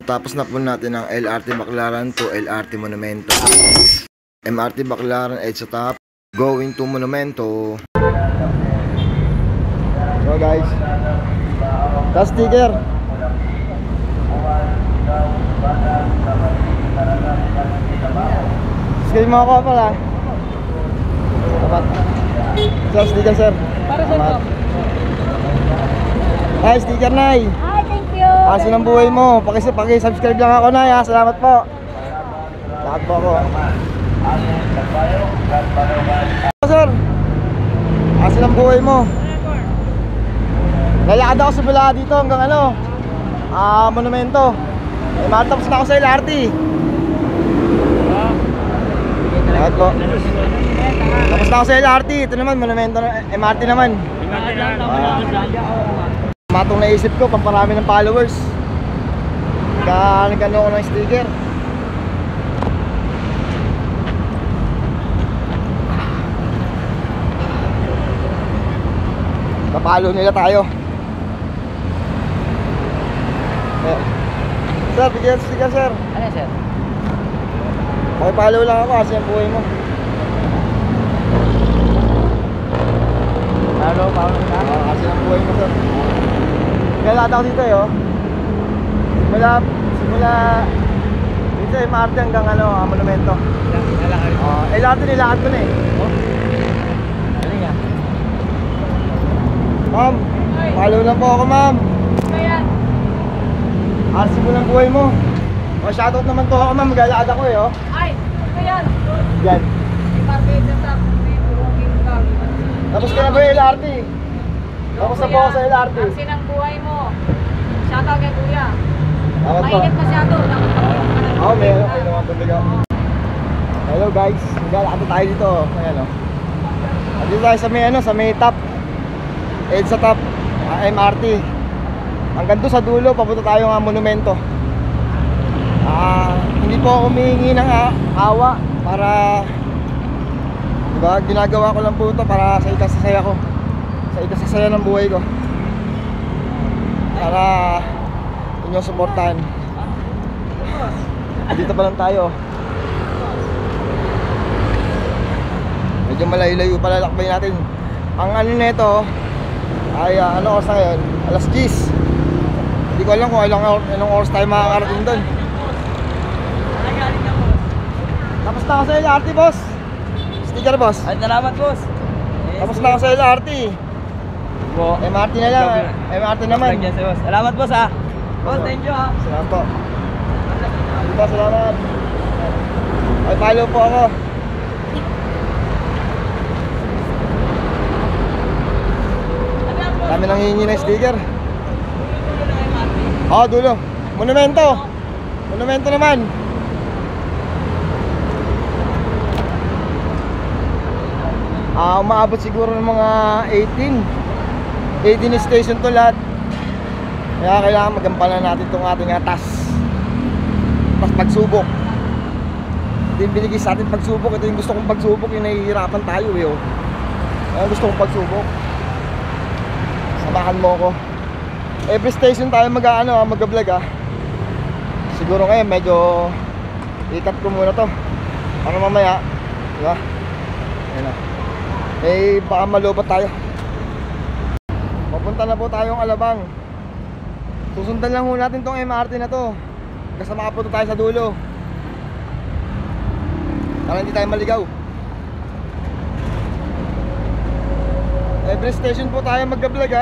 Tapos na po natin ang LRT Baclaran to LRT Monumento. MRT Baclaran edge sa top, going to Monumento. So guys, last sticker. Sige mo ako pala. Dapat. Last sticker sir. Para sa ito. Hi, sticker Nay. Hi, thank you. Asin ang buhay mo. Paki-subscribe lang ako Nay. Salamat po. Lahat po ako. Sir, asin ang buhay mo. Lalakad ako simula dito hanggang Monumento. Matapos na ako sa LRT. Lahat po. Tapos na ako sa LRT. Ito naman, Monumento, MRT naman. Matong naisip ko, pamparami ng followers. Nagkano ako ng sticker. Napalo nila tayo. Sir, bigyan sticker sir. Ano sir? Pakipalo lang ako kasi ang buhay mo. Palo Kasi ang buhay mo sir. Kailangan ako dito Simula dito MRT hanggang Monumento. LRT nilakad ko na Ma'am, follow lang po ako ma'am. Ayan. Arsi mo lang buhay mo. Shoutout naman po ako ma'am, maglalakad ako Ay, ano yan? Yan. Ipapita sa walking car. Tapos ka na ba yung LRT? Tapos na po ako sa LRT. Arsin ang buhay mo. Shoutout kay kuya. Dapat po. Mainit masyado. Oo, meron kayo naman tubig ako. Hello guys, maglalakad tayo dito. Ayan Dito tayo sa may top. Edge sa top, MRT. Hanggang doon sa dulo, papunta tayo ng Monumento. Hindi po ako humihingi ng awa para, diba, ginagawa ko lang po ito para sa ikasasaya ko, sa ikasasaya ng buhay ko, para inyong supportahan. Dito pa lang tayo. Medyo malayo-layo pala lakbay natin. Ang nito ay oras na ngayon? Alas 10. Hindi ko alam kung ilang oras tayo makakarating doon. Tapos na ako sa LRT boss. Sticker boss. Ay, salamat boss. Tapos na ako sa LRT. MRT na lang. MRT naman. Salamat boss Boss, thank you Salamat po. Diba, salamat. Ay, follow po ako. Kami nang hihingi ng sticker. Dulo. Monumento. Monumento naman. Umaabot siguro ng mga 18 station to lahat. Kaya kailangan magampanan natin itong ating pagsubok. Ito yung binigay sa atin pagsubok. Ito yung gusto kong pagsubok. Yung nahihirapan tayo Kaya gusto kong pagsubok. Samahan mo ko. Every station tayo mag-vlog Siguro ngayon medyo ikat ko muna to para mamaya, diba? Ayan baka malubat tayo. Papunta na po tayong Alabang. Susundan lang ho natin tong MRT na to kasi makapunta tayo sa dulo para hindi tayo maligaw. Every station po tayo mag-vlog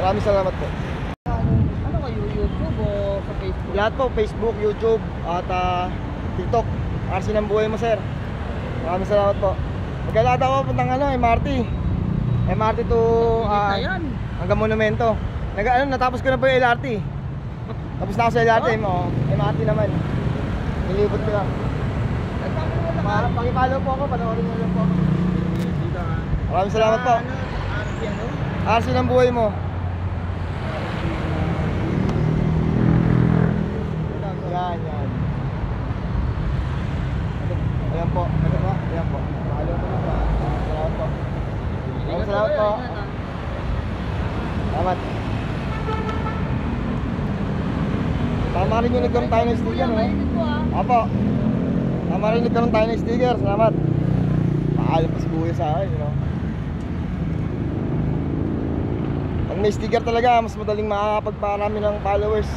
Maraming salamat po. Ano kayo, YouTube o sa Facebook? Lahat po, Facebook, YouTube at TikTok. Arsin ang buhay mo sir. Maraming salamat po. Maglalakad ako puntang MRT to hanggang Monumento. Natapos ko na po yung LRT. Tapos na ako sa LRT MRT naman. Nilibot ko lang. Pakipalo po ako, panoorin nyo lang po. Maraming salamat po. Arsin ang buhay mo. Yan. Ayan po. Ayan po. Mahalo po na. Salamat po. Salamat po. Salamat. Tama rin yung nagkaroon tayo ng sticker, no? Apo. Tama rin nagkaroon tayo ng sticker. Salamat. Paalam pa si Kuya sa akin, you know? Pag may sticker talaga, mas madaling makakapagparami ng followers.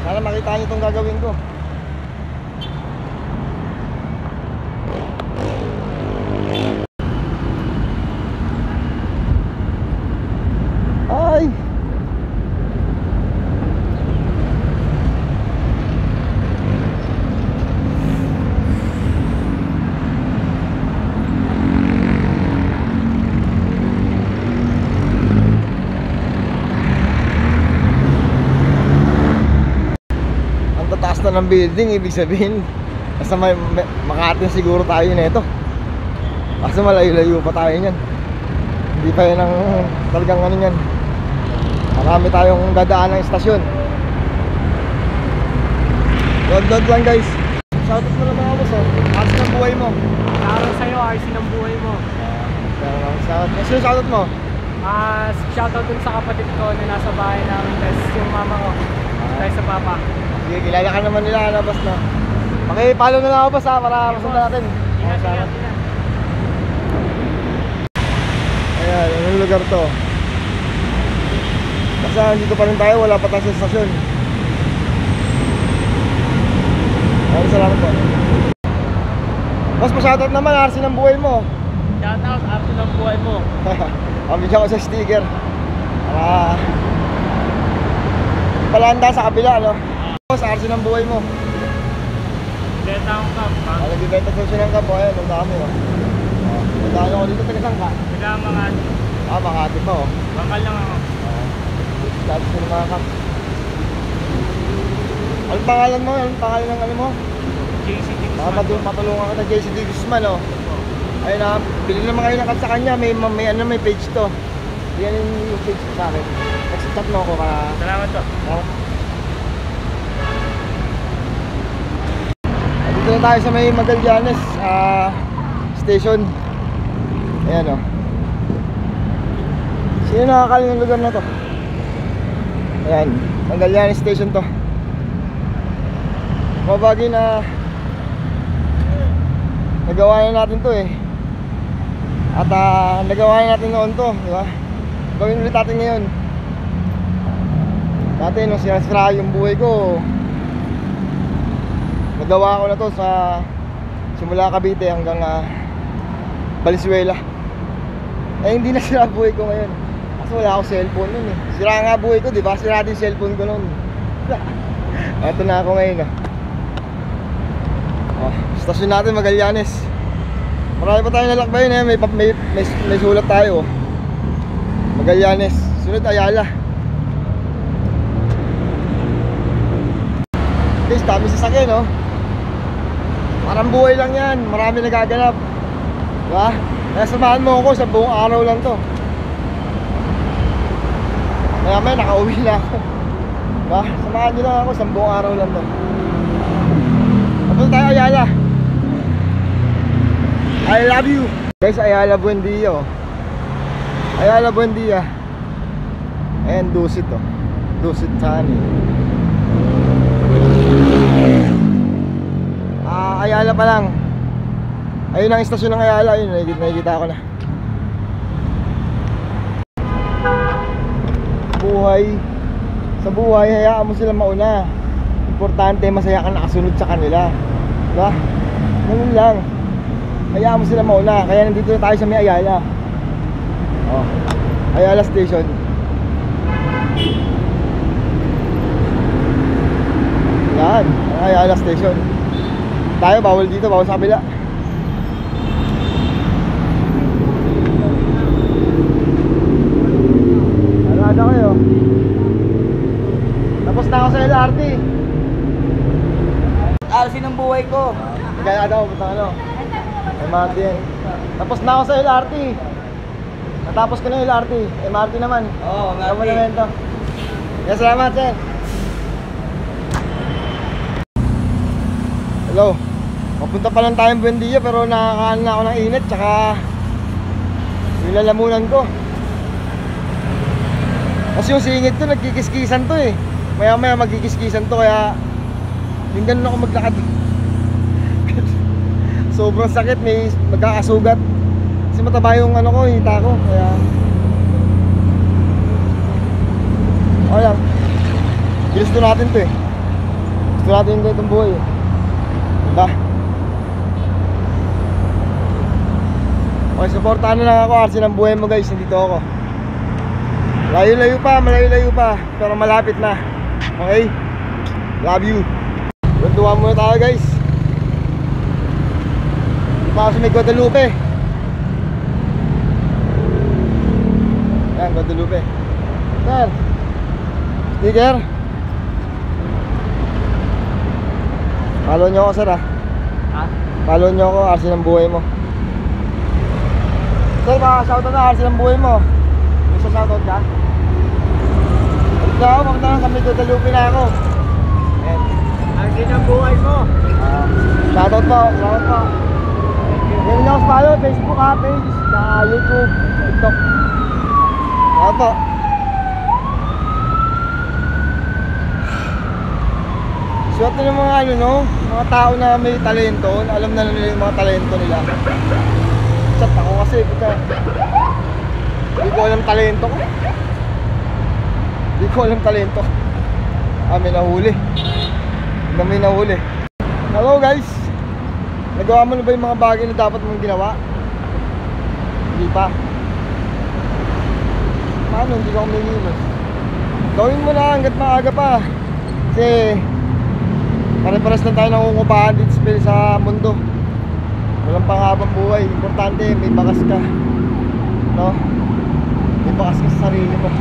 Sana makita niyo itong gagawin ko. Ay! Ang tataas na ng building, ibig sabihin nasa Makati siguro tayo nito. Kasi malayo-layo pa tayo niyan. Hindi pa yun ang talagang ano yan. Marami tayong dadaan ng istasyon. Load lang guys. Shoutout mo naman ako sa RC ng buhay mo. Araw sa'yo, RC ng buhay mo. Shoutout mo? Shoutout dun sa kapatid ko na nasa bahay namin. Tapos yung mama ko. Tapos sa papa. Sige, kilala ka naman nila, ano, boss, no? Paki-follow na lang ako, boss, ha, para masundan natin. Ingat. Ayan, yung lugar to. Kasi dito pa rin tayo, wala pa tayong sensasyon. Ayun, salamat po. Boss, pa-shoutout naman, RC ng buhay mo. Shoutout, RC ng buhay mo. Pambigyan ko sa sticker. Palanda sa kabila, no? Boss, RC ng buhay mo. Benta akong cup. Nagbibenta ko siya ng kapo, ayun, ang dami, no? Puntahan ako dito, taga-saan ka? Wala mga Makati pa, oh. bangkal lang ako. Tapos ko ng mga kap. Anong pangalan mo? Anong pangalan ng ano mo? JC Baka matulungan kita, JC D. Guzman, oh. Ayun na, bili naman kayo ng kap sa kanya, may page to. Yan yung page ko sa akin. Chat mo ako para... Salamat po. Dito na tayo sa may Magallanes station. Ayan, oh. Sino nakakaling ng lugar na to? Ayan, Magallanes station to. Mabagay na nagawa na natin to, eh. At nagawa na natin noon to, di ba? Gawin ulit natin ngayon. Dati nung sinasira yung buhay ko, nagawa ko na to sa simula Cavite hanggang Valenzuela. Eh hindi na sira buhay ko ngayon. Kasi wala akong cellphone nun, eh. Sira nga buhay ko, di ba? Sira din cellphone ko nun. Ito na ako ngayon, stasyon natin Magallanes. Marami pa tayong nalakbayin, eh. May sulat tayo, oh. Magallanes. Sunod Ayala. Guys, dami sasakyan, no? Parang buhay lang yan. Marami nagaganap, diba? Kaya samahan mo ako, sa buong araw lang to. Kaya may nakauwi na ako, diba? Samahan nyo lang ako, sa buong araw lang to. Tapos tayo Ayala. I love you. Guys, Ayala Buendia, oh. Ayala Buendia. Ayan, Dusit, oh. Dusit Tani. Ayala pa lang. Ayun ang istasyon ng Ayala. Ayun, nakikita ko na. Sa buhay, hayaan mo sila mauna. Importante, masaya ka nakasunod sa kanila, diba? Ganun lang. Hayaan mo sila mauna. Kaya nandito na tayo sa may Ayala. Oh, Ayala Station. Yan, Ayala Station. Tayo, bawal dito, bawal sa kabila. Alada kayo. Tapos na ako sa LRT. RC ng buhay ko. Kaya daw, punta ano? MRT yan. Tapos na ako sa LRT. Natapos ko na yung LRT. MRT naman. Oo, MRT. Monumento. Yes, salamat, sir. Hello. Papunta pa lang tayong Buendia pero nakakaano na ako ng init tsaka yung lalamunan ko. Kasi yung singit to nagkikis-kisan to, eh. Maya maya magkikiskisan to, kaya yung ganun ako maglakad. Sobrang sakit, may magkakasugat. Kasi mataba yung ano ko, hita ko, kaya okay lang. Ginusto natin to eh. Gusto natin yung ganitong buhay eh. Diba? Okay, supportahan na lang ako. RC ng buhay mo guys, nandito ako. Layo-layo pa, malayo-layo pa, pero malapit na. Okay? Love you. Gantuhan muna tayo guys. Pa kasi may Guadalupe. Ayan, Guadalupe. Sir, sticker. Follow nyo ako sir ah. Ha? Follow nyo ako, RC ng buhay mo. Sir, baka shoutout na RC ng buhay mo. Gusto shoutout ka? Ito ako, maganda lang kami Guadalupe na ako. Ayan. RC ng buhay mo. Shoutout po, shoutout po. Yan nyo ako follow, Facebook ha, page, sa YouTube, TikTok. Shoutout po. Swerte ng mga ano no, mga tao na may talento, alam na nila yung mga talento nila. Chat ako kasi pagka hindi ko alam talento ko. Hindi ko alam talento. May nahuli. May nahuli. Hello guys. Nagawa mo na ba yung mga bagay na dapat mong ginawa? Hindi pa. Paano? Hindi ko kumilos. Gawin mo na hanggat maaga pa. Kasi pare-pares lang tayo nangungupahan dito sa mundo. Walang panghabang buhay. Importante, may bakas ka. No? May bakas ka sa sarili mo.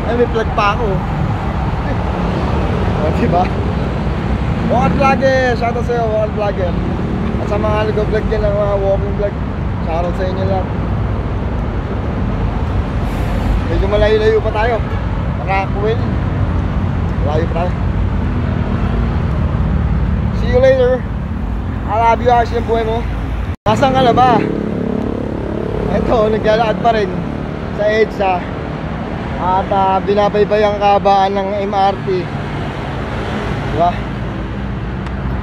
Ay, may plug pa ako. O, diba? Walking vlogger! Shoutout sa'yo, walking vlogger. At sa mga nag-vlog dyan ng mga walking vlog, shoutout sa inyo lang. Medyo malayo-layo pa tayo. Nakakuwin. Malayo pa tayo. See you later. I love you, RC ng buhay mo. Nasaan ka na ba? Ito, naglalakad pa rin sa EDSA. At binabaybay ang kabaan ng MRT. Diba?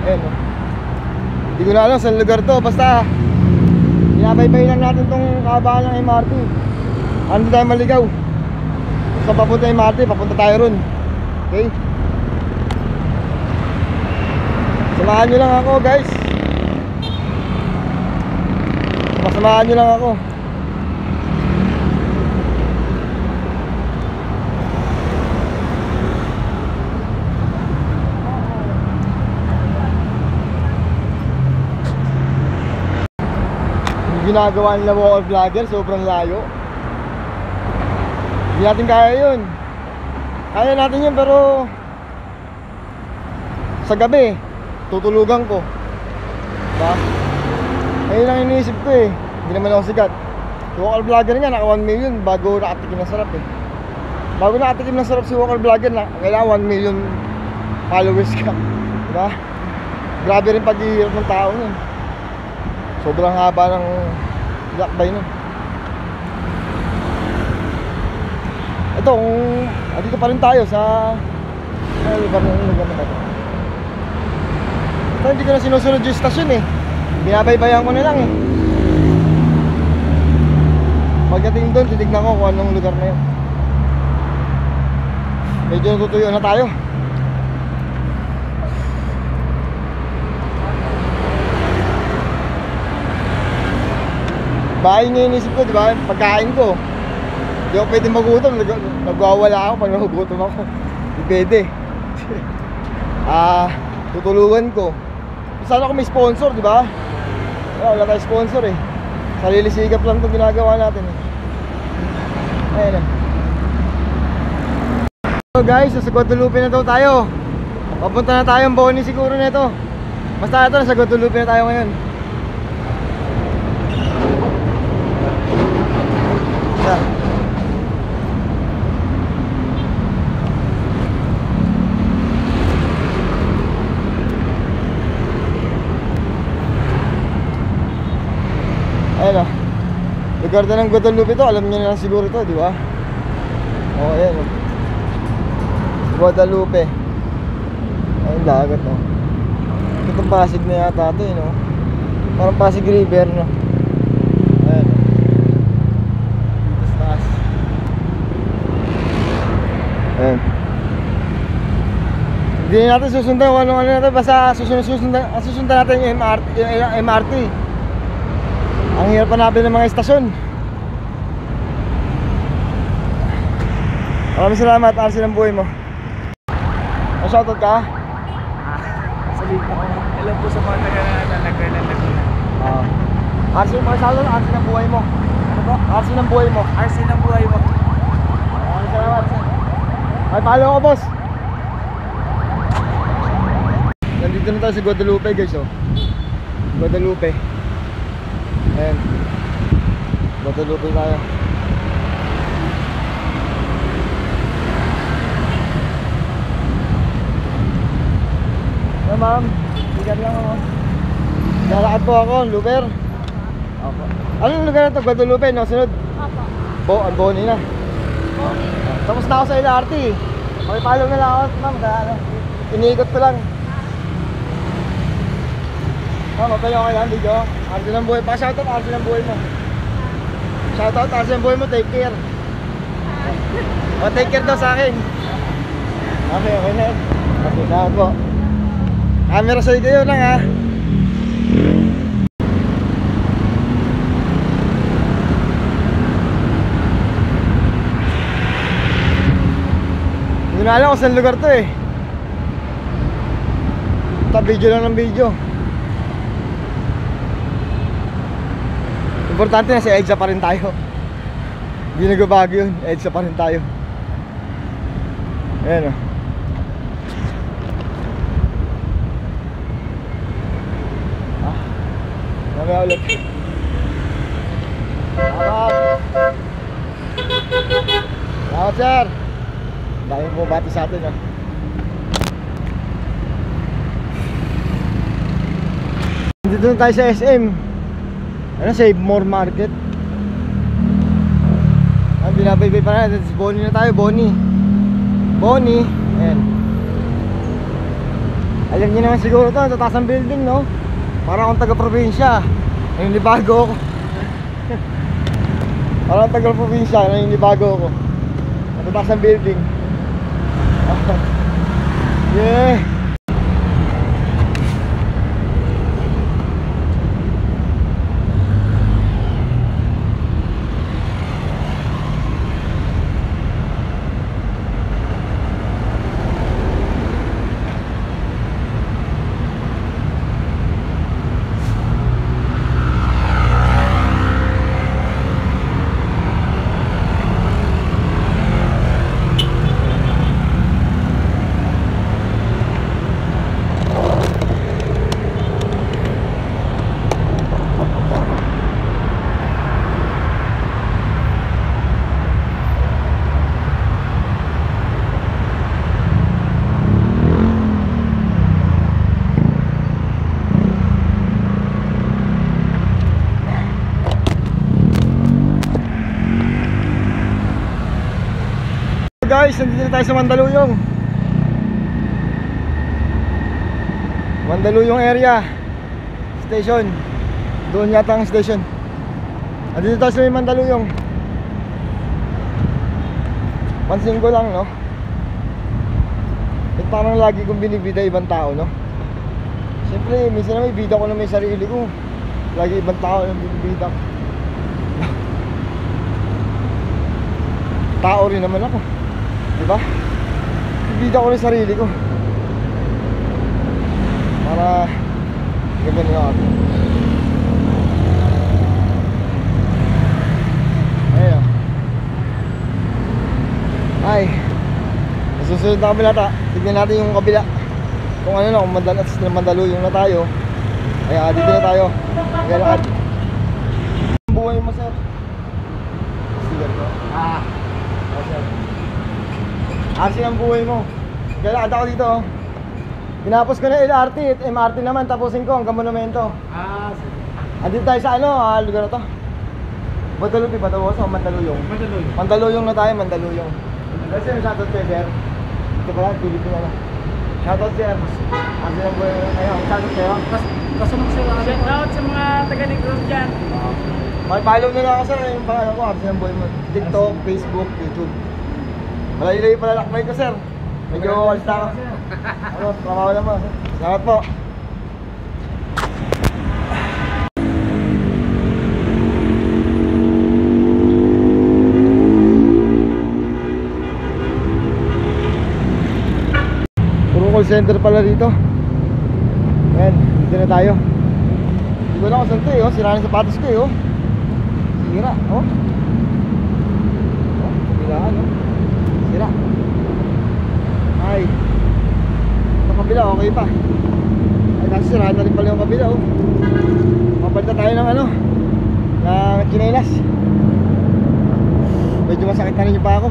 Ayan o. Hindi ko na alam saan lugar to. Basta binabaybay lang natin tong kabaan ng MRT. Hindi tayo maligaw. Sa papunta MRT, papunta tayo ron. Okay? Samahan nyo lang ako guys. Samahan nyo lang ako. Yung ginagawa nila walking vlogger, sobrang layo. Hindi natin kaya yun. Kaya natin yun pero sa gabi tutulugan ko. Diba? Ayun lang iniisip ko eh. Hindi naman ako sigat. Si Walker Vlogger nga naka 1 million bago nakatikim ng sarap eh. Bago nakatikim ng sarap si Walker Vlogger na kailangan 1 million followers ka. Diba? Grabe rin paghihirap ng tao nun. Sobrang haba ng lakbay nun. Ito kung dito pa rin tayo sa lugar na ito. So, hindi ko na sinusunod yung stasyon eh. Binabaybayan ko na lang eh. Pagdating doon, titignan ko kung anong lugar na yun. Medyo natutuyo na tayo. Bahay nga yung isip ko, diba? Pagkain ko. Hindi ako pwede magutom. Nagwawala ako pag nagugutom ako. Hindi pwede. Tutulungan ko. Sana ako may sponsor, di ba? Wala tayong sponsor eh. Sarili sigap lang itong ginagawa natin eh. Ayan eh. So guys, sa Guadalupe na daw tayo. Papunta na tayong Boni siguro na ito. Basta ito, nasa Guadalupe na tayo ngayon. Ayan o. Lugar na ng Guadalupe to. Alam niyo na lang siguro to, di ba? O, ayan o. Guadalupe. Ayun, dagat, no? Itong Pasig na yata ito, no? Parang Pasig River, no? Ayan. Dito sa taas. Ayan. Hindi natin susundan kung ano natin. Basta susundan natin yung MRT. Ang hirap pa natin ng mga istasyon. Maraming salamat, RC ng buhay mo. Shoutout ka? Sabi ko, hello po sa mga taga-Laguna. RC mo, shoutout, RC ng buhay mo. Ano po? RC ng buhay mo. RC ng buhay mo. Maraming salamat. Ay, follow ko, boss. Nandito na tayo sa Guadalupe, guys, oh. Guadalupe. Ayan. Guadalupe tayo. Ma'am, bigat lang ako. Lalakad po ako, Luper. Opo. Anong lugar na ito? Guadalupe, no? Sunod? Opo. Boni na. Boni. Tapos na ako sa LRT. Pakipalo na lang ako, ma'am. Kaya ano, iniikot ko lang. Ma'am, okay lang, video. RC ng buhay. Pa-shoutout, RC ng buhay mo. Shoutout, RC ng buhay mo. Take care. O, take care daw sa akin. Okay na yun. Okay, salamat po. Camera sa'yo kayo lang, ha. Hindi na alam kung saan lugar to, eh. Video lang ng video. Importante na si EDSA pa rin tayo. Hindi nagbabago yun, EDSA pa rin tayo. Ayan, oh. Mamaya ulit. Salamat, sir. Dami po bati sa atin, ha. Dito na tayo sa SM. Ano, Save More Market. Ang binabaybay pa natin. Boni na tayo, Boni. Boni. Ayan. Alam niyo naman siguro ito, ang taas ng building, no? Parang akong taga-probinsya. Naninibago ako. Parang akong taga-probinsya. Naninibago ako. Natataas ang building. Yeah. Guys, nandito na tayo sa Mandaluyong. Mandaluyong area station. Doon yata ang station. Nandito tayo sa may Mandaluyong. Pansin ko lang, no? At parang lagi kong binibida ibang tao, no? Siyempre, minsan na may bida ko na may sarili ko. Lagi ibang tao na binibida. Tao rin naman ako, diba? Bibida ko rin sarili ko para ganda nyo ako. Ayun, ay nasusunod na kabila ta. Tignan natin yung kabila kung ano na, kung Mandaluyong na tayo. Kaya dito na tayo maglalakad. Buhay mo, sir. Sticker ko. RC ang buhay mo. Galakad ako dito, oh. Tinapos ko na LRT at MRT naman. Tapusin ko hanggang Monumento. Sige. Andito tayo sa ano, lugar na to. Guadalupe ba ito? O Mandaluyong? Mandaluyong. Mandaluyong na tayo, Mandaluyong. Kasi yung shoutout kay Sir. Ito pala, Pilipino na. Shoutout sir. Kasi lang po kayo. Shoutout kayo. Kasunod sila. Shout out sa mga taga-Negros dyan. Mag-follow nyo lang ako sir. Yung pangalan ko, Arsenal Boy mo. TikTok, Facebook, YouTube. Malayo-layo pala lakbay ko sir. Medyo alis na ako. Ano, trabaho naman. Salamat po. Puro call center pala dito. Ayan, dito na tayo. Hindi ko na kung saan to eh, oh. Sira na sapatos ko eh, oh. Sira, oh. Oh, kabilaan, oh. Sira. Ay. Sa kabila, okay pa. Ay, kasi sira na rin pala yung kabila, oh. Mapalta tayo ng ano, ng chinelas. Medyo masakit na rin yung pa ako.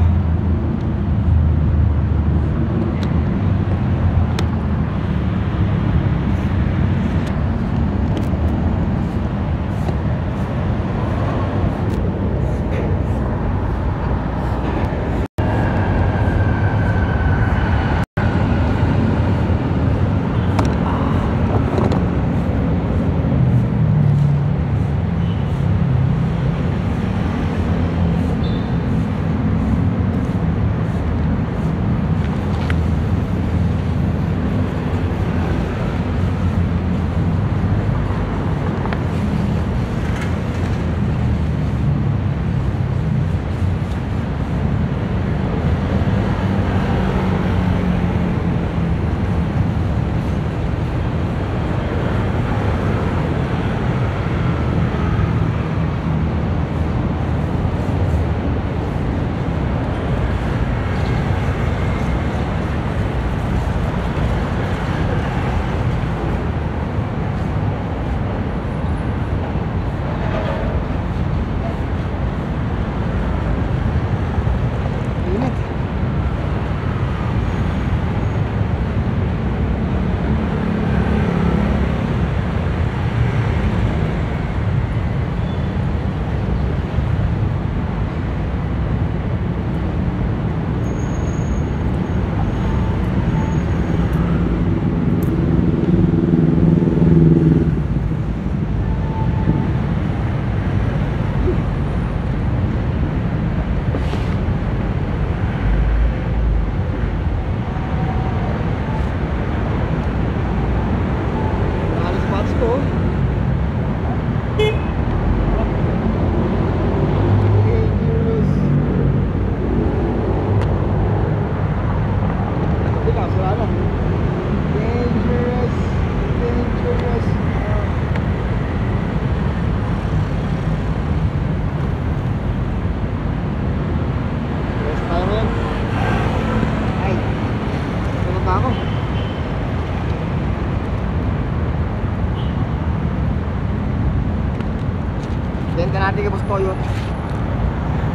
Benta natin kay Boss Toyo.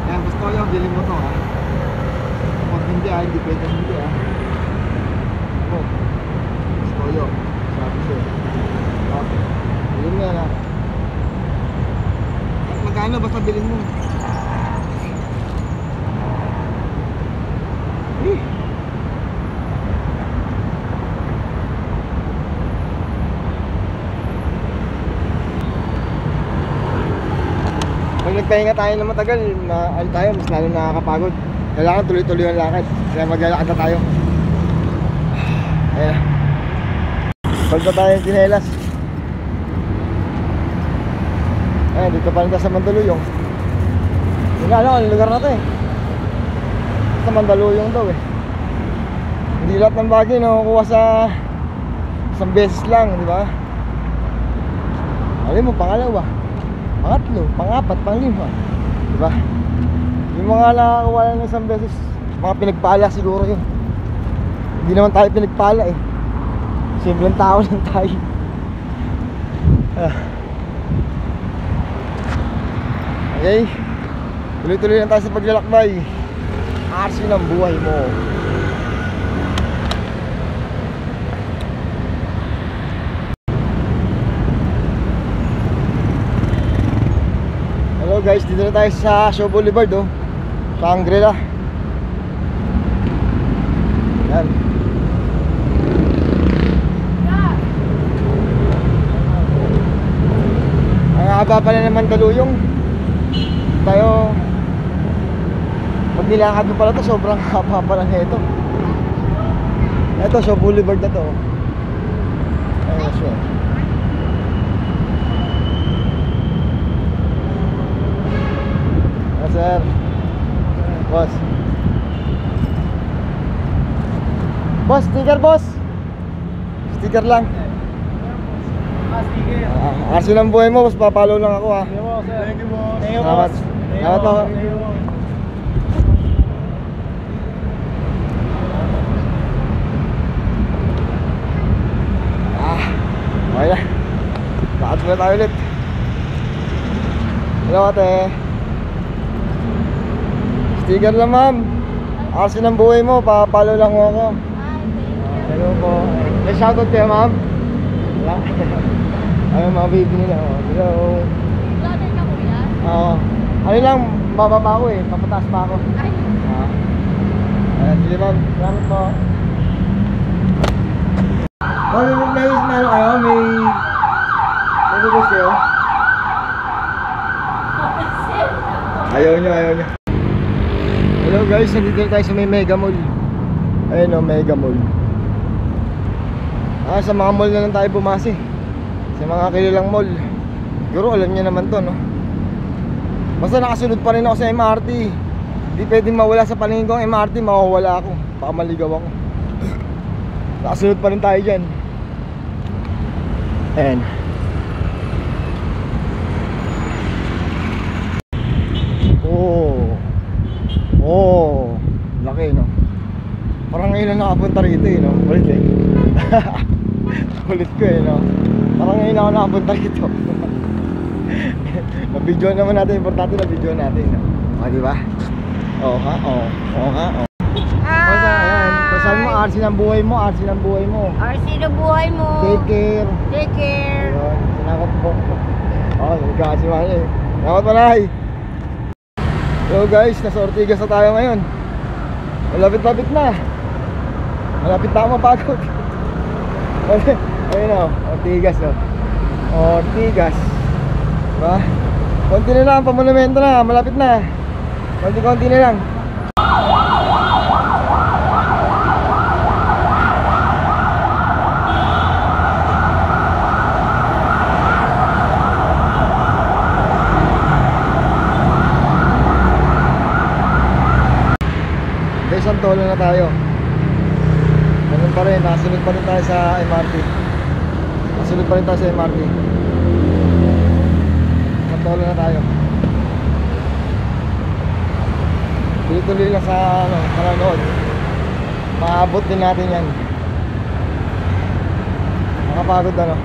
Ayan, Boss Toyo, bilhin mo to ha. Kung hindi ha, hindi pwede hindi ha. Oh, Boss Toyo, sabi siya. Okay, bilhin mo yan ha. Magkano basta bilhin mo? Eh, pag nagpahinga tayo na matagal, ano tayo, mas lalo nakakapagod. Kailangan tuloy-tuloy ang lakad. Kaya maglalakad na tayo. Ayan. Pagka tayo yung tinelas. Ayan, dito pa rin tayo sa Mandaluyong. Hindi nga alam, anong lugar na to eh. Sa Mandaluyong daw eh. Hindi lahat ng bagay nakukuha sa isang beses lang, di ba? Alam mo, pangalawa, pangatlo, pangapat, panglima, diba? Yung mga nakakakuha lang ng isang beses, mga pinagpala siguro yun. Hindi naman tayo pinagpala eh. Simpleng tao lang tayo. Okay, tuloy-tuloy lang tayo sa paglalakbay. Arsi ng buhay mo. Hello guys, dito na tayo sa Shaw Boulevard oh. Sa Angrela. Yan. mahaba pala ng Mandaluyong. Tayo pag nilakad mo pala to, sobrang haba pala nito. Ito, so boulevard na to. Ayun, so. Sir. Boss. Boss, sticker boss. Sticker lang. Arsi ng buhay mo, boss. Papalo lang ako ha. Thank you, boss. Salamat. Salamat po. Okay na. Lakad muna tayo ulit. Hello ate. Sticker lang ma'am. Arsi ng buhay mo, papalo lang mo ako. Hello po. May shoutout kayo ma'am? Wala. Ayun mga baby nila. Hello. Vlogger ka kuya? Oo. Ano lang, bababa ako eh. Papataas pa ako. Ay, Ayan, sige ma'am. Salamat po. Oh, may ano kayo? May bubos kayo? Ayaw nyo. Hello guys, nandito tayo sa may Mega Mall. Ayun o, Mega Mall. Sa mga mall na lang tayo bumasi. Sa mga kilalang mall. Siguro alam niya naman to, no? Basta nakasunod pa rin ako sa MRT. Hindi pwedeng mawala sa paningin ko ang MRT, mawawala ako. Baka maligaw ako. Nakasunod pa rin tayo dyan. Ayan. Laki, no? Parang ngayon lang nakapunta rito eh, no? Ulit eh. Ulit ko eh, no? Parang ngayon ako nakapunta rito. Na-video naman natin, importante na video natin, no? O, diba? Oo nga. Ayan, pasahan mo, RC ng buhay mo, RC ng buhay mo. RC na buhay mo. Take care. Take care. Ayun, salamat po. Nagkakasi man eh. Salamat manay. So guys, nasa Ortigas na tayo ngayon. Malapit-lapit na. Malapit na ako mapagod. Ayun o, Ortigas o. Ortigas. Diba? Konti na lang, pamonumento na, malapit na. Konti-konti na lang. Isang tolo na tayo. Ganun pa rin, nakasunod pa rin tayo sa MRT. Nakasunod pa rin tayo sa MRT. Isang tolo na tayo. Tuloy-tuloy lang sa panonood. Maabot din natin yan. Nakapagod ano.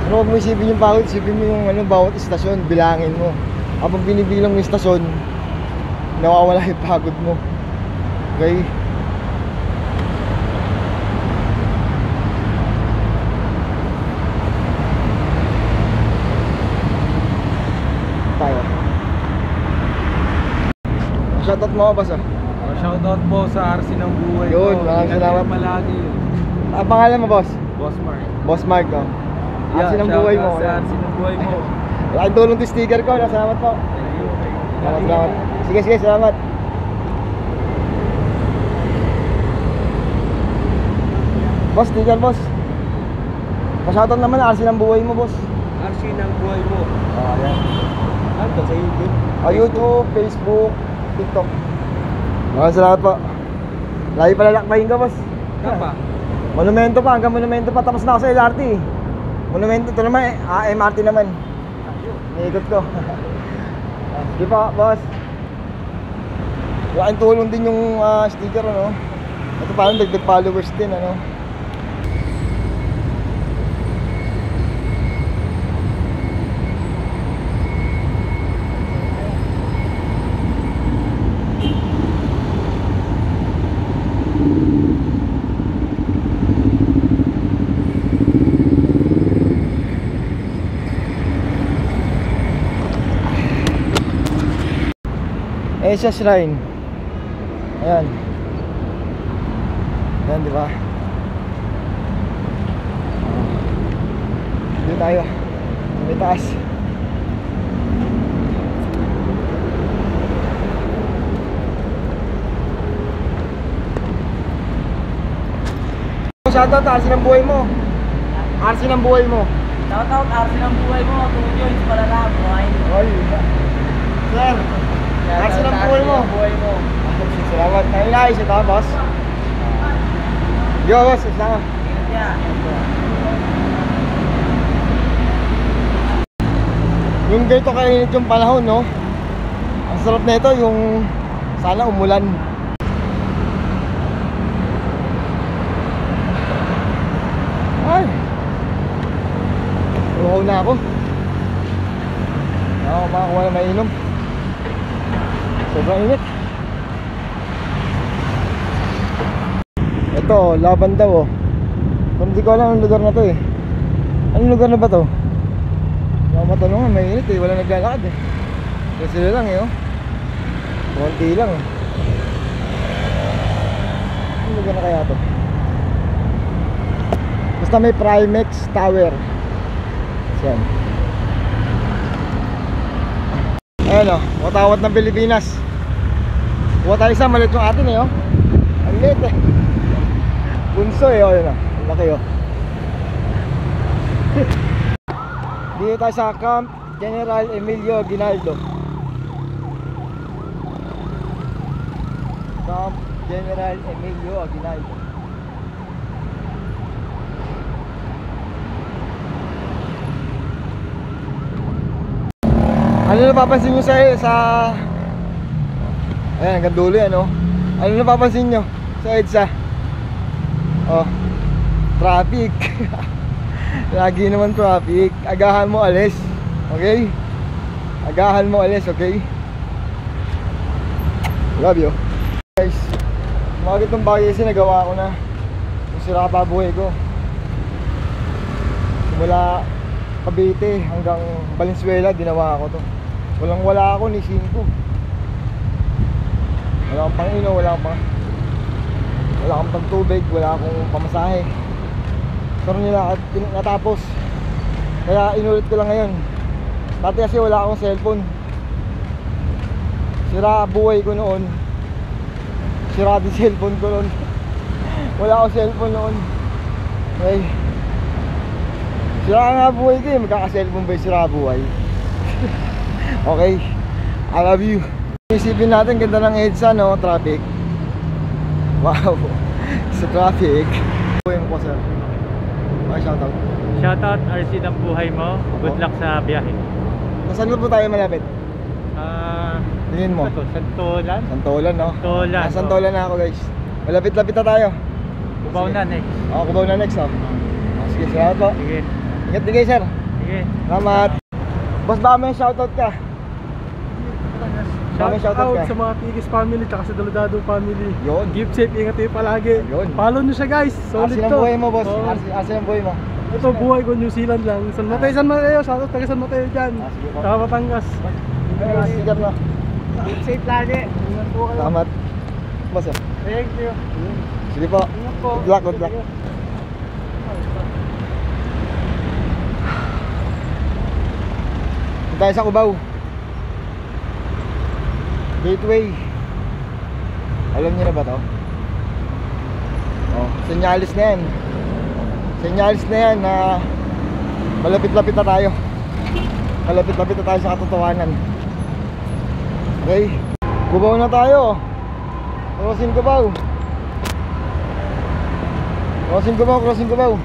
Pero huwag mo isipin yung pagod, isipin mo yung bawat istasyon, bilangin mo. Habang binibilang yung istasyon, nawawala yung pagod mo. Okay? Tayo. Shoutout mo ba sa? Shoutout po sa RC ng buhay ko. Yun, maraming salamat. Palagi. Ang pangalan mo, boss? Boss Mark. Boss Mark, oh. RC ng buhay mo. Sa RC ng buhay mo. Wala tulong yung sticker ko. Salamat po. Salamat. Sige, salamat. Boss, sticker boss. Pa-shoutout naman, RC ng buhay mo, boss. RC ng buhay mo. Ayan. Ano sa YouTube? YouTube, Facebook, TikTok. Maraming salamat po. Lagi pala lakbayin ka, boss. Kapa? Monumento pa, hanggang monumento pa. Tapos na ako sa LRT. Monumento, ito naman MRT naman. Niikot ko. Sige pa, boss. Laking tulong din yung sticker, ano. Ito parang dagdag followers din, ano. Asia Shrine. Ayan. Ayan, di ba? Dito tayo. May taas. Shoutout RC ng buhay mo. RC ng buhay mo. Shoutout, RC ng buhay mo. 2 joints para lang. Buhay mo. Oy. Sir, RC ng buhay mo. Buhay mo. Salamat. Nainayos ito, boss. Yo, boss. Isa ka. Yeah. Yung ganito kainit yung panahon, no? Ang sarap na ito, yung sana umulan. Ay! Uhaw na ako. Ako makakuha na mainom. Sobrang init. Ito, laban daw, oh. Pero hindi ko alam ang lugar na to, eh. Anong lugar na ba to? Baka matanungan, may init, eh. Wala naglalakad, eh. Kasi sila lang, eh, oh. Konti lang, eh. Anong lugar na kaya to? Basta may Primex Tower. Yan. Ayan, oh. Watawat ng Pilipinas. Kuha tayo isa, malit yung atin, eh, oh. Ang liit, eh. Bunso, eh, oh. Yan, oh. Ang laki, oh. Dito tayo sa Camp General Emilio Aguinaldo. Camp General Emilio Aguinaldo. Ano napapansin nyo sa ayan, hanggang dulo yan, oh. Ano napapansin nyo sa EDSA? Oh, traffic. Lagi naman traffic. Agahan mo alis. Okay? Agahan mo alis, okay? Love you. Guys, mga itong bagay kasi nagawa ko na. Yung sira pa buhay ko. Simula Cavite hanggang Valenzuela, ginawa ko to. Walang wala ako ni 5. Wala akong pang-ino, wala akong pang-tubig, wala akong pamasahe. Pero nila natapos. Kaya inulit ko lang ngayon. Dati kasi wala akong cellphone. Sira buhay ko noon. Sira din cellphone ko noon. Wala akong cellphone noon. Okay. Sira nga buhay ko, magkaka-cellphone ba yung sira buhay? Okay, I love you. Isipin natin, ganda ng EDSA, no? Traffic. Wow. Sa traffic. Buhay mo po, sir. Okay, shoutout. Shoutout, RC ng buhay mo. Good luck sa biyahe. Saan po tayo malapit? Tingin mo? Ito, Santolan? Santolan, no? Santolan. Santolan na ako, guys. Malapit-lapit na tayo. Cubao na next. Oo, Cubao na next, oh. Sige, salamat po. Sige. Ingat din kayo, sir. Sige. Salamat. Boss, baka may shoutout ka. Shout out sa mga Tigis family tsaka sa Dalodado family. Yun. Keep safe, ingat kayo palagi. Yun. Follow nyo siya, guys. Solid Arsi ng to. buhay mo, boss. Oo. Arsi ng buhay mo. Ito buhay ko, New Zealand lang. San Mateo, shout out taga San Mateo dyan. Sige po. Tsaka Batangas. Sigat na. Keep safe lagi. Ingat po kayo. Salamat. Boss, eh. Thank you. Sige po. Ingat po. Good luck, good luck. Punta tayo sa Cubao. Gateway. Alam niyo na ba to? Oh, senyalis na yan. Senyalis na yan na malapit-lapit na tayo. Malapit-lapit na tayo sa katotohanan. Okay. Cubao na tayo. Crossing Cubao. Crossing Cubao, crossing Cubao.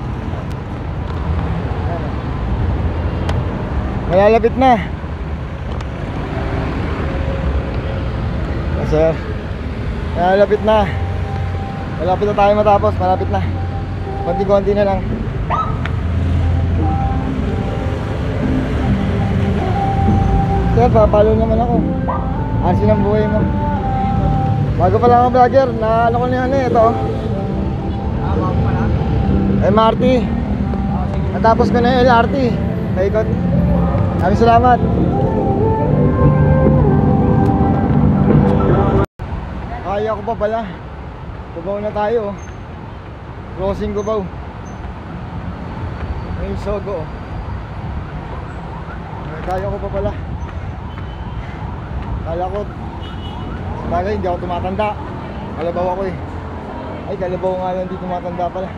Malalapit na. Sir, malapit na. Malapit na tayo matapos. Malapit na. Konti-konti na lang. Sir, papalo naman ako. RC ng buhay mo. Bago pa lang ako vlogger. Naano ko na yan, eh. Ito. MRT. Natapos ko na yung LRT. Paikot. Maraming salamat. Kaya ko pa pala. Cubao na tayo. Crossing Cubao. May Sogo. Kaya ko pa pala. Kala ko, sabagay hindi ako tumatanda. Kalabaw ako eh. Ay, kalabaw nga lang, hindi tumatanda pala.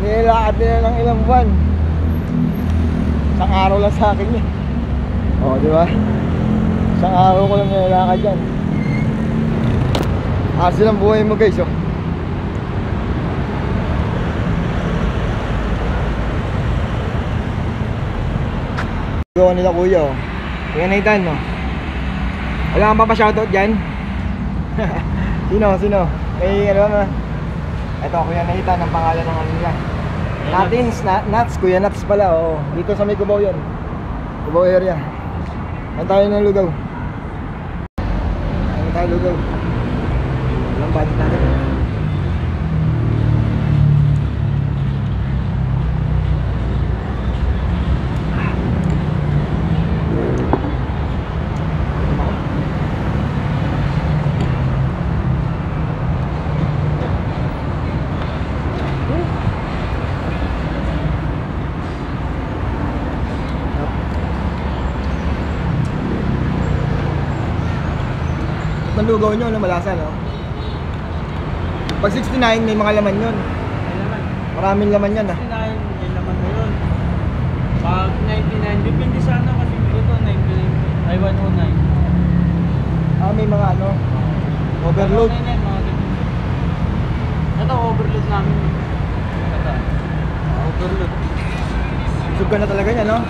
Nilakad nila ng ilang buwan. Isang araw lang sa akin yun. Oo, di ba? Isang araw ko lang nilakad yan. Silang buhay mo guys, oh. Gawa nila kuya, oh. Kuya Nathan, no? Wala kang papashoutout dyan? Sino? Eh, ano na? Ito, Kuya Nathan, ang pangalan ng ano nila. Nuts, Kuya Nuts pala, oo. Dito sa may Cubao yan. Cubao area. Ano tayo ng lugaw? Ano tayo lugaw? Walang budget natin. Lugaw nyo, no? Malasa, no? Pag 69, may mga laman yun. May laman. Maraming laman yan, ah. 69, may laman na yun. Pag 99, depende sa ano kasi ito, 99, ay 109. May mga ano, overload. 109 mga ganun. Ito, overload namin. Ito, overload. Busog ka na talaga yan, no?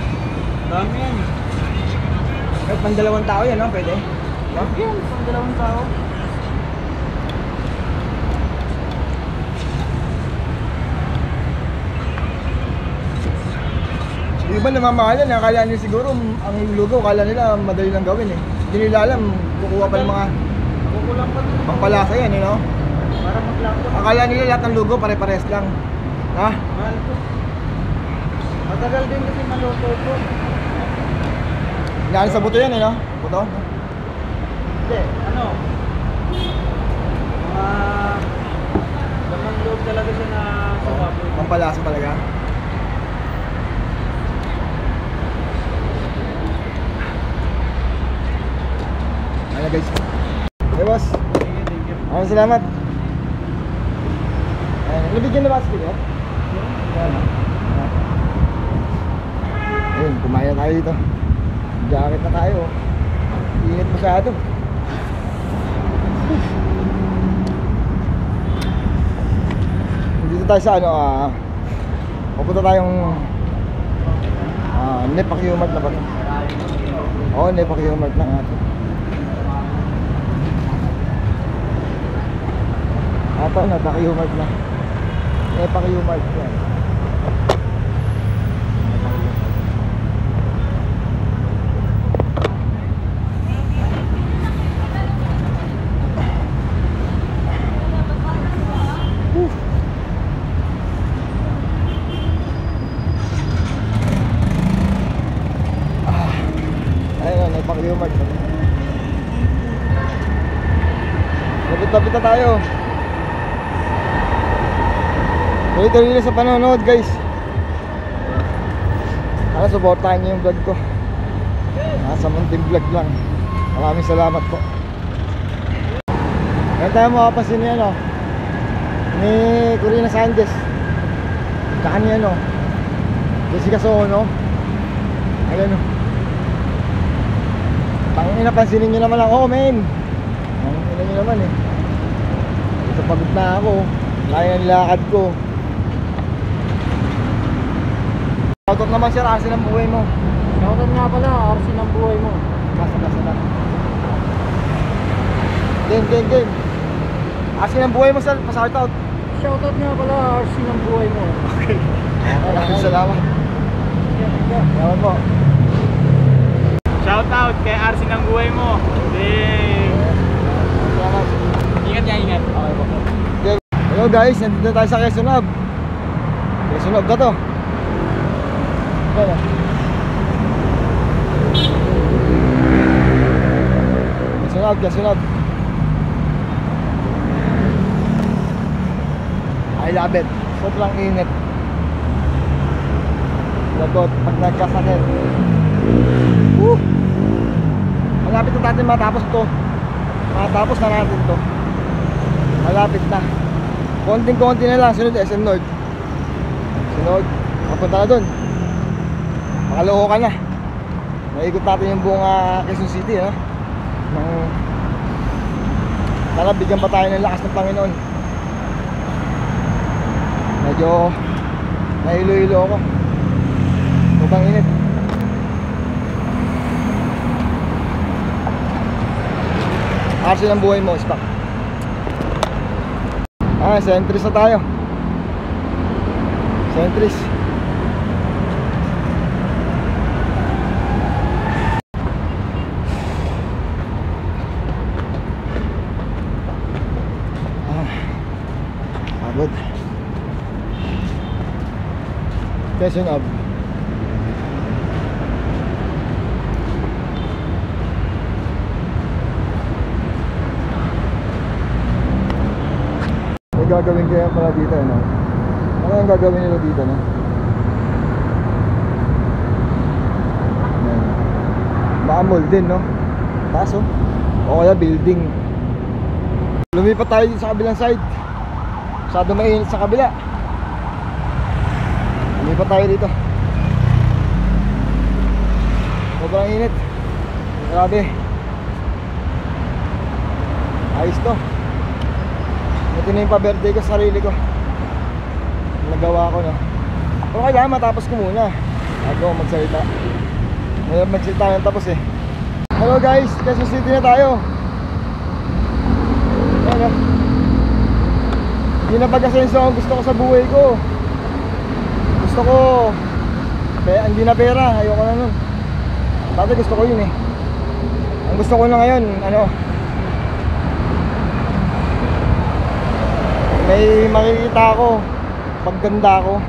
Dami yan. Kahit pang 2 tao yan, no? Pwede. No? Yan, pang 2 tao. Yung iba namamahalan, akala nila siguro ang lugaw, akala nila madali lang gawin eh. Hindi nila alam, kukuha pa ng mga Kukulang pa dun. pangpalasa yan, you know? Para maglako. Akala nila lahat ng lugaw pare-pares lang. Ha? Mahal ko. Matagal din kasi maluto ko. Inaan sa buto yan, eh, no? Buto? Hindi, ano? Mga laman loob talaga siya na sa baboy. Pampalasa talaga. Ano guys? Hey boss, Thank you. maraming salamat. Nabigyan na ba sa kilo? Ayun, kumaya tayo dito. Jacket na tayo. Init masyado. Dito tayo sa ano, pupunta tayong Nepak Humart na ba ito? Oo, Nepak Humart na nga ito. Ito, Nepak Humart na. Nepak Humart yan. Ayun, Nepak Humart. Lapit-lapit na tayo. Tuloy-tuloy sa panonood guys. Sana supportahan niyo yung vlog ko. Nasa munting vlog lang. Maraming salamat po. Ngayon tayo makapasin niya, no? Ni Corina Sanchez. Tsaka ni ano, Jessica Soho. Ayan, no? Tangina, pansinin nyo naman ako, men. Tangina nyo naman eh. Ito, pagod na ako. Kaya ang lakad ko. Shoutout naman siya, RC ng buhay mo. Shoutout nga pala, RC ng buhay mo. Basta. Game. RC ng buhay mo, sir. Pa-shoutout. Shoutout nga pala, RC ng buhay mo. Okay. Maraming salamat. Salamat po. Shoutout kay RC ng buhay mo. Salamat. Ingat niya, ingat. Okay po. Hello guys, nandito tayo sa Quezon Hub. Quezon Hub na to. Ayan, Quezon Hub. I love it. Sobrang init. Lagot pag nagkasakit. Woo! Malapit na natin matapos to. Matapos na natin to. Malapit na. Konting-konti na lang. Sunod SM North. Sunod. Mapunta na dun. Makaloko ka na. Naikot natin yung buong Quezon City, no? Sana bigyan pa tayo ng lakas ng Panginoon. Medyo nahilo-hilo ako. Sobrang init. Arsi ng buhay mo, ispak. Sentries na tayo. Sentries. Pagod. Quezon Ave. May gagawin kaya pala dito, no? Ano ang gagawin nila dito, no? Baka mall din, no? Taas, oh. O kaya building. Lumipat tayo dito sa kabilang side. Masyado mainit sa kabila. Lumipat tayo dito. Sobrang init. Grabe. Ayos to. Ito na yung pa-birthday ko sa sarili ko. Nagawa ko, no? Pero kailangan matapos ko muna bago magsalita. Ngayon magsalita yung tapos eh. Hello guys, Quezon City na tayo. Ayan, hindi na pag-asenso ang gusto ko sa buhay ko. Gusto ko hindi na pera, ayoko na nun. Dati gusto ko yun eh. Ang gusto ko na ngayon, may makikita ako pagganda ko.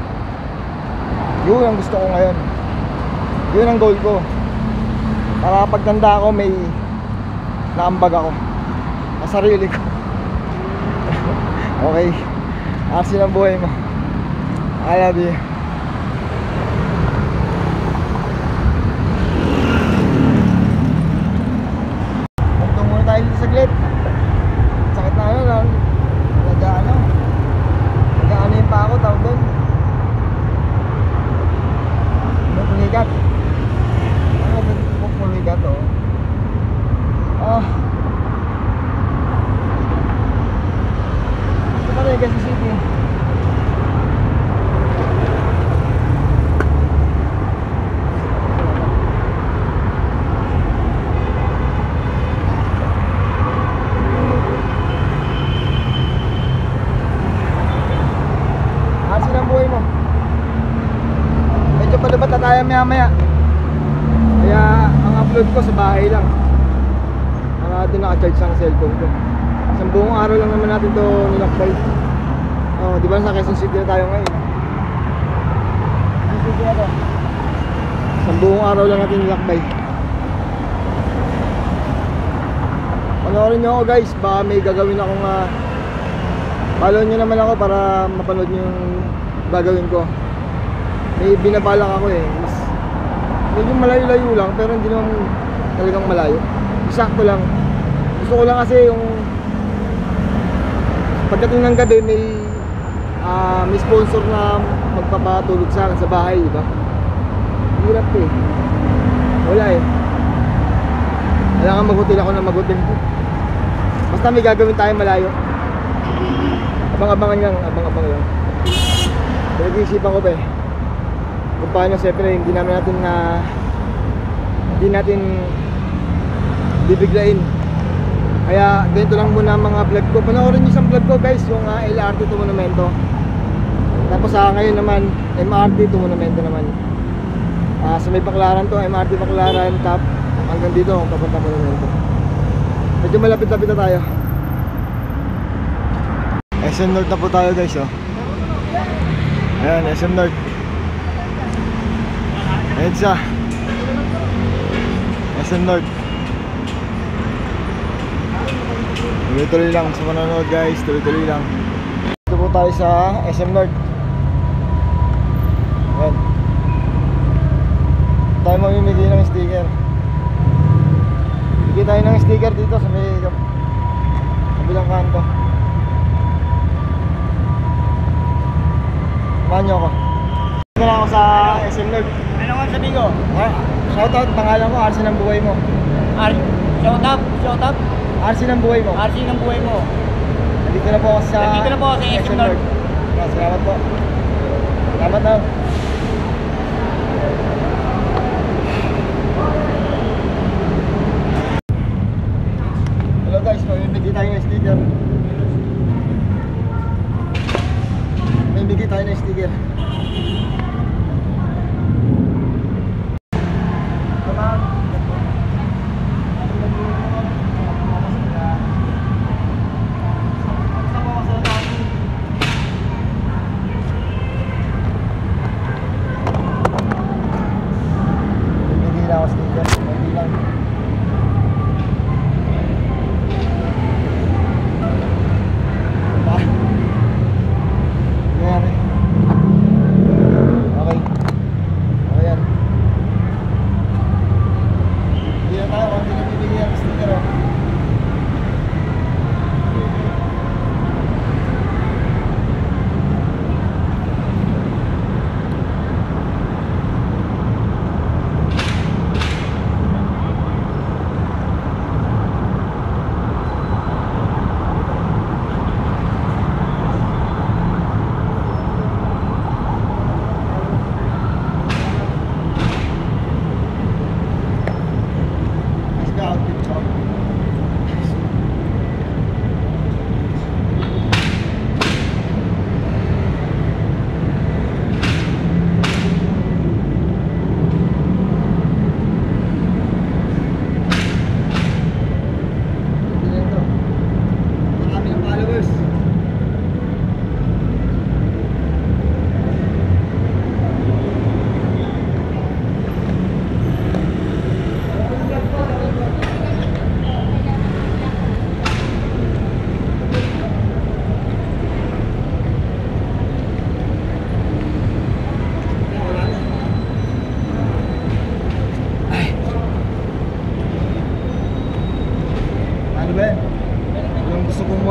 Yun ang gusto ko ngayon. Yun ang goal ko. Para pagtanda ako may naambag ako sa sarili ko. Okay. Arsi ng buhay mo. I love you. Punto muna tayo dito saglit. Sakit na nag-ano yung pa ako, tawag doon. Puligat. Puligat, oh. Ito pa rin, Quezon City. Arsi ng buhay mo. Medyo palabat na tayo maya-maya. Kaya ang upload ko sa bahay lang. Doon naka-charge ang cellphone ko. Isang buong araw lang naman natin to nilakbay. Di ba sa Quezon City na tayo ngayon? Quezon City na to. Isang buong araw lang natin nilakbay. Panoorin nyo ako guys. Baka may gagawin akong follow nyo naman ako para mapanood nyo yung gagawin ko. May binabalak ako eh. Mas medyo malayo-layo lang pero hindi naman talagang malayo. Sakto lang. Gusto ko lang kasi yung pagdating ng gabi may sponsor na magpapatulog sa akin sa bahay, di ba? Hirap eh. Wala eh. Kailangan mag-hotel ako na mag-hotel. Basta may gagawin tayo malayo. Abang-abangan lang, abang-abang lang. Pinag-iisipan ko ba eh kung paano siyempre hindi natin bibiglain. Kaya ganito lang muna ang mga vlog ko. Panoorin nyo isang vlog ko guys, yung LRT to Monumento. Tapos ngayon naman MRT to Monumento naman. Sa may Baclaran to, MRT Baclaran top hanggang dito papunta Monumento. Medyo malapit-lapit na tayo. SM North na po tayo guys, oh. Ayan, SM North. Ayan siya, SM North. Tuloy-tuloy lang sa manonood guys, tuloy-tuloy lang. Ito po tayo sa SM North. Ayan. Tayo mamimigay ng sticker. Bigay tayo ng sticker dito sa may kabilang kanto. Samahan nyo ako. Dito na ako sa SM North. Ano nga sabi ko? Shoutout, pangalan ko, RC ng buhay mo. Shout out. RC ng buhay mo. RC ng buhay mo. Nandito na po ako sa SM North. Salamat po. Salamat daw. Hello guys, mamimigay tayo ng sticker. Mamimigay tayo ng sticker.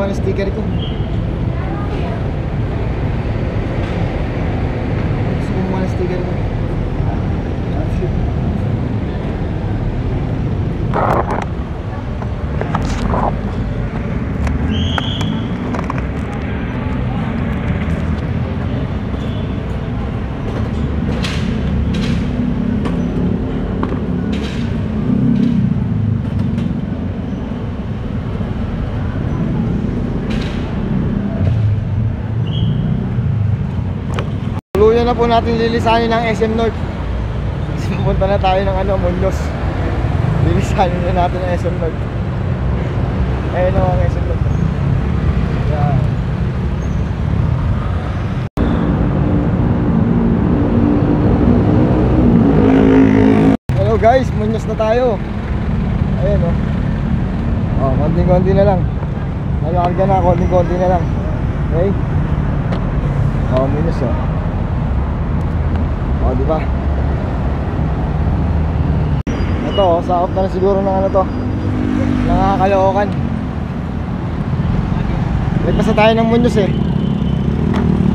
Sticker ko. Gusto ko muna sticker ko. Tuluyan na po natin lilisanin ng SM North. Kasi pupunta na tayo ng Muñoz. Lilisanin na natin ang SM North. Ayun o ang SM North. Yan. Hello guys, Muñoz na tayo. Ayun o. Konting-konti na lang. Nalakarga na, konting-konti na lang. Okay? Muñoz o. Di ba? Ito, sakop na siguro ng to. Nakakalokan. Nagpasa tayo ng Muñoz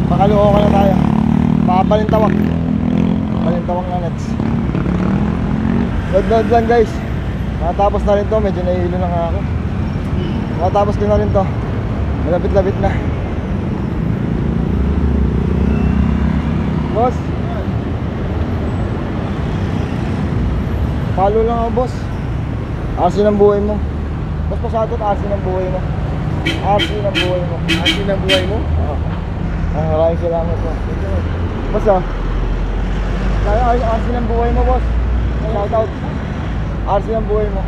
Pakalookan na tayo. Balintawak. Balintawak na nuts. Load lang guys. Matapos na rin to, medyo nahihilo na nga ako. Matapos ko na rin to. Malapit-lapit na. Boss, follow lang ako boss. RC ng buhay mo. Boss, pasagot RC ng buhay mo. RC ng buhay mo. RC ng buhay mo? Oo. Maraming salamat po. Boss RC ng buhay mo boss. Shout out. RC ng buhay mo.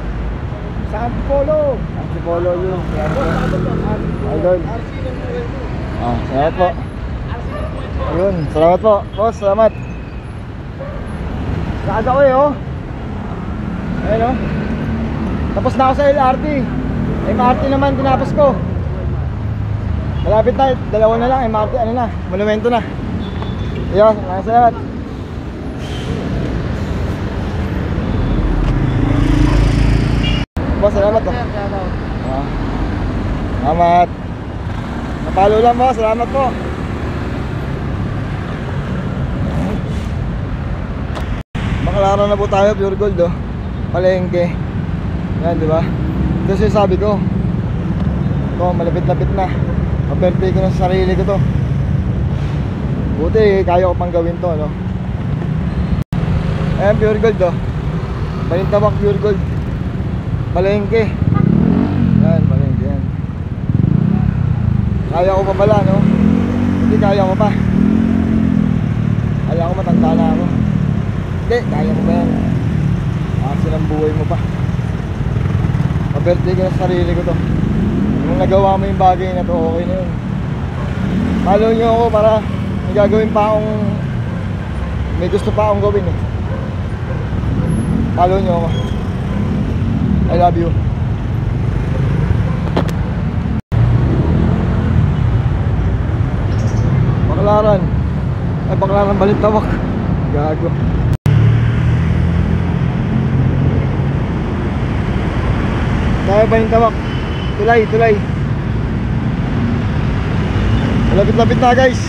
Sa Antipolo. Antipolo yun. Idol. Salamat po. Ayun, salamat po. Boss, salamat. Nakaga ko ayun Tapos na ako sa LRT. MRT naman tinapos ko. Malapit na, dalawa na lang, MRT, ano na, monumento na. Ayun, maraming salamat. Boss, salamat po. Salamat. Napalo lang boss, salamat po. Makalaro na po tayo, pure gold oh. Palengke. Yan, di ba? Kasi sabi ko, ito, malapit-lapit na. Maperte ko na sa sarili ko to. Buti, kaya ko pang gawin to, no? Ayan, pure gold oh. Balintawak, pure gold. Palengke. Yan, palengke yan. Kaya ko pa pala, no? Hindi, kaya ko pa. Kaya ko, matanda na ako. Hindi, kaya mo ba yan? Kasi ng buhay mo pa. Maperte ko na sa sarili ko to. Kung nagawa mo yung bagay na to, okay na yun. Follow nyo ako para may gagawin pa akong, may gusto pa akong gawin eh. Follow nyo ako. I love you. Baklaran. Ay, Baklaran Balintawak. Gago. Tayo Balintawak. Tulay, tulay. Malapit-lapit na guys.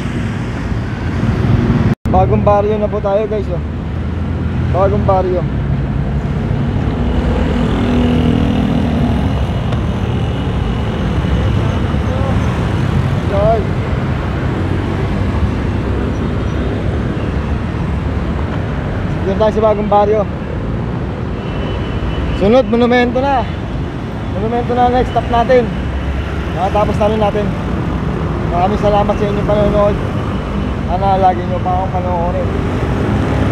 Bagong baryo na po tayo guys oh. Bagong baryo. Ay. Diyan tayo sa bagong baryo. Sunod, monumento na. Monumento na next stop natin. Nakatapos na rin natin. Maraming salamat sa inyong panonood. Sana lagi nyo pa akong panoorin.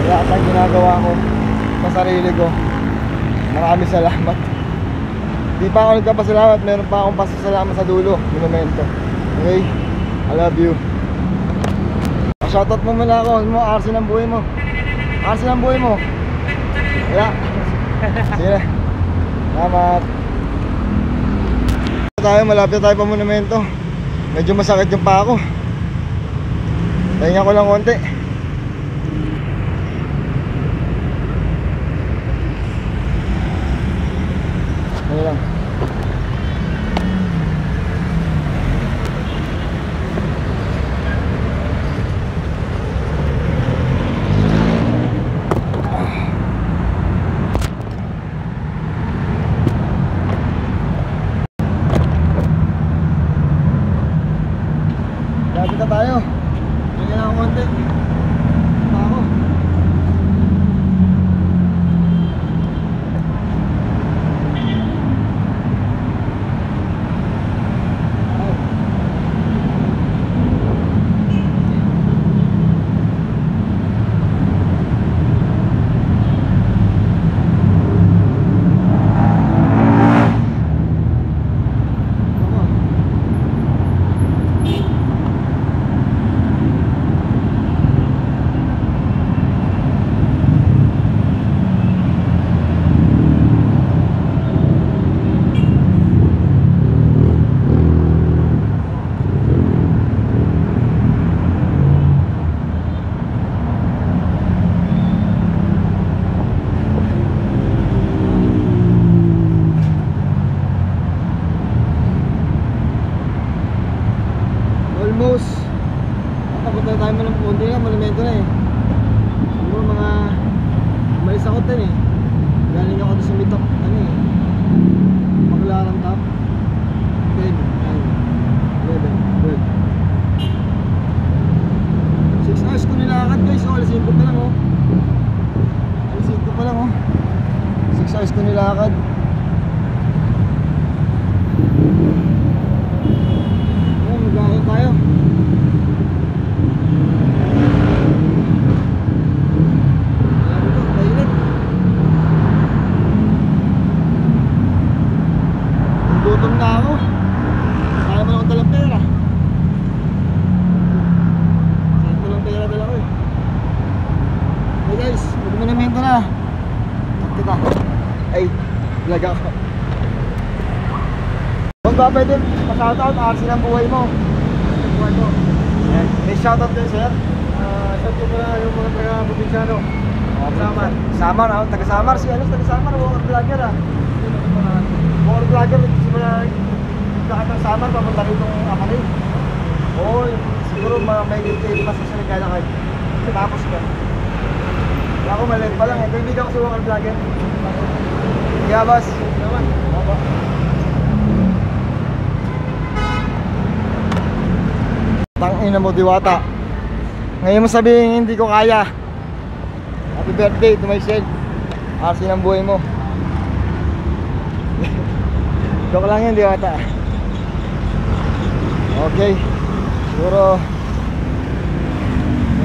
Lahat ang ginagawa ko sa sarili ko. Maraming salamat. Di pa ako nagpapasalamat, meron pa akong pasasalamat sa dulo. Monumento. Okay? I love you. Shoutout mo muna ako. RC ng buhay mo. RC ng buhay mo. Wala. Sige. Salamat. Malapit tayo pa monumento. Medyo masakit yung paa ko. Pahinga ko lang konti. Ano lang. Lapit na tayo. Pahinga lang konti. Paa ko. Almost tapos na tayo ng konti na, monumento na eh. Siguro mga umalis ako din eh. Galing ako doon sa Mitok, ano eh, Baklaran top 10, 9, 11, 12 6 hours ko nilakad guys, oh, alas 5 pa lang oh. Alas 5 pa lang oh. 6 hours ko nilakad. Magkakain tayo. Ayan ito, mainit. Gutom na ako. Kaya mo lang dalang pera. Saan ko lang pera dala ko eh. Hey guys, magmonumento na. Tat kita. Ay, vlog ako. Kung ba pwede, pa-shoutout, RC ng buhay mo. po. Ayan. May shoutout kayo, sir. Shout ko pala yung mga taga-Provinciano. Samar. Samar, taga Samar. Si ano, taga Samar, walker vlogger ah. Sino ko pa? Walker vlogger, simula lahat ng Samar, papunta rito ng Akali. Oo, siguro may detail pa sa naglalakad. Tapos ka. Ako maliit pa lang eh. Kaibigan ko si walker vlogger. Kaya boss. Naman. Opo. Tangina mo, Diwata. Ngayon mo sabihin hindi ko kaya. Happy birthday to myself. Arsin ang buhay mo. Joke lang yun, Diwata. Okay. Siguro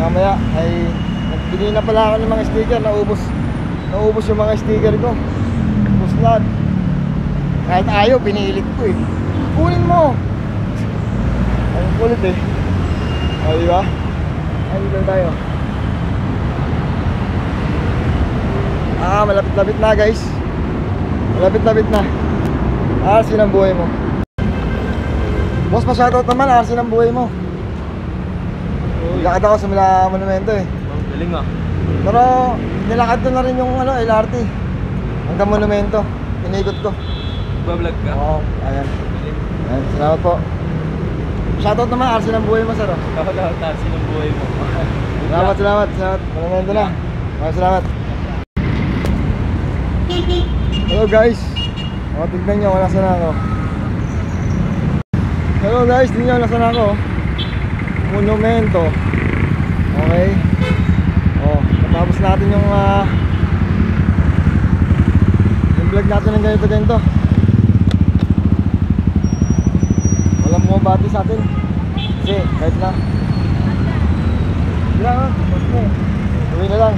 mamaya ay nagbili na pala ako ng mga sticker. Naubos yung mga sticker ko. Ubus lahat. Kahit ayaw, pinilit ko eh. Kunin mo. Ay, kulit eh. O, diba? Ay, dito tayo. Malapit-lapit na guys. Malapit-lapit na. Arsin ang buhay mo. Boss, pa-shoutout naman, Arsin ang buhay mo. Lakad ako sa mga monumento eh. Galing ah. Pero nilakad ko na rin yung LRT hanggang monumento. Inikot ko. Bablog ka? Oo, ayan. Ayan, salamat po. Shoutout naman, Arsin ang buhay mo, sir. Arsin ang buhay mo. Salamat. Monumento na. Maraming salamat. Hello guys. O, tignan nyo kung nasan ako. Hello guys, tignan nyo nasan ako. Monumento. Okay. O, natapos natin yung vlog natin ng ganito. Walang bumabati sa atin. Kasi kahit na lang, uwi na lang.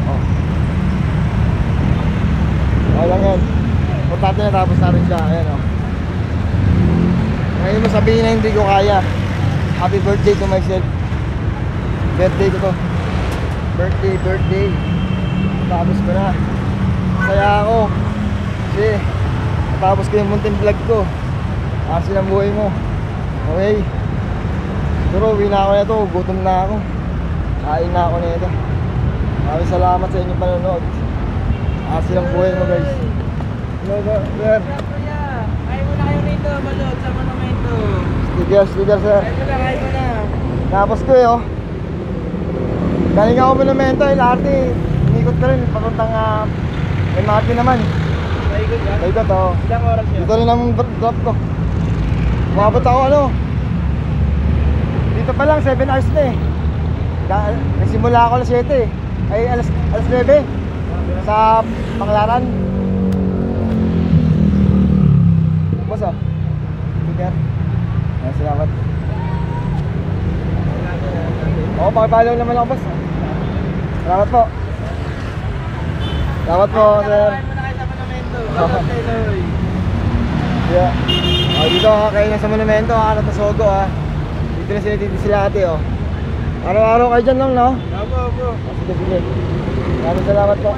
Oh. Okay lang yan. Importante na tapos natin siya. Ayan o. Ngayon mo sabihin na hindi ko kaya. Happy birthday to myself. Birthday ko to. Birthday. Tapos ko na. Masaya ako. Kasi natapos ko yung munting vlog ko. Arsin ang buhay mo. Okay. Pero uwi na ako na ito. Gutom na ako. Kain na ako na ito. Maraming salamat sa inyong panonood. Arsin ang buhay mo guys. Hello sir. Kain mo na kayo rito, balot sa monumento. Sticker sir. Kain mo na. Tapos ko eh oh. Galing ako monumento, LRT. Inikot ko rin, papuntang MRT naman. Paikot ka? Paikot oh. Ilang oras yun? Dito rin ang drop ko. Umabot ako dito pa lang 7 hours na eh. Nagsimula ako alas 7 eh. Ay alas 9 sa Panglaran. Boss oh. Sticker. Salamat. Pakipalaw naman ako boss. Salamat po. Salamat po sir. Kain mo na kayo sa monumento. Balot Taylor. Yeah. Dito kayo na sa monumento, kakanat na sogo Dito na sila ate oh. Araw-araw kayo dyan lang no? Opo. Sige. Maraming salamat po.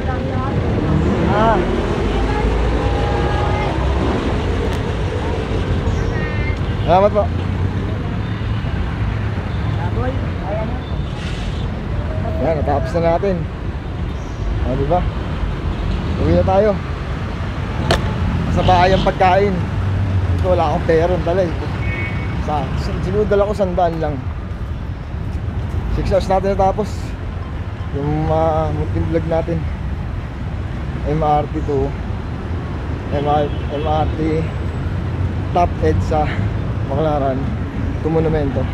Salamat po. Yan, natapos na natin. Diba? Uwi na tayo. Sa bahay ang pagkain. Ito wala akong pera dala eh. Siguro dala ko 100 lang. 6 hours natin natapos yung munting vlog natin. MRT to MRT Top EDSA Baclaran to Monumento.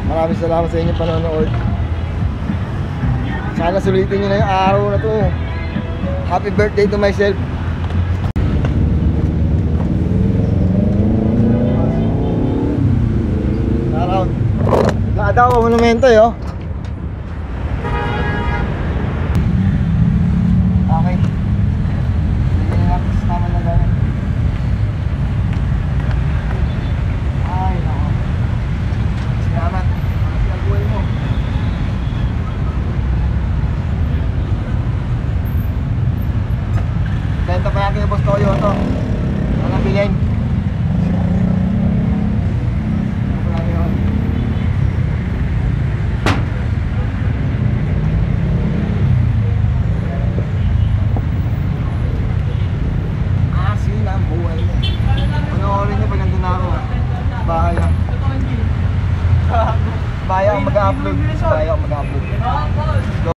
Maraming salamat sa inyong panonood. Sana sulitin nyo na yung araw na to. Happy birthday to myself. Around nakadaw ang monumento eh oh. Okay. Hindi na natin sa tama na gano'n. Ay nako. Salamat. Sa buhay mo. Benta pa natin yung Boss Toyo ito. Walang bilhin. mag-upload. Tayo mag-upload.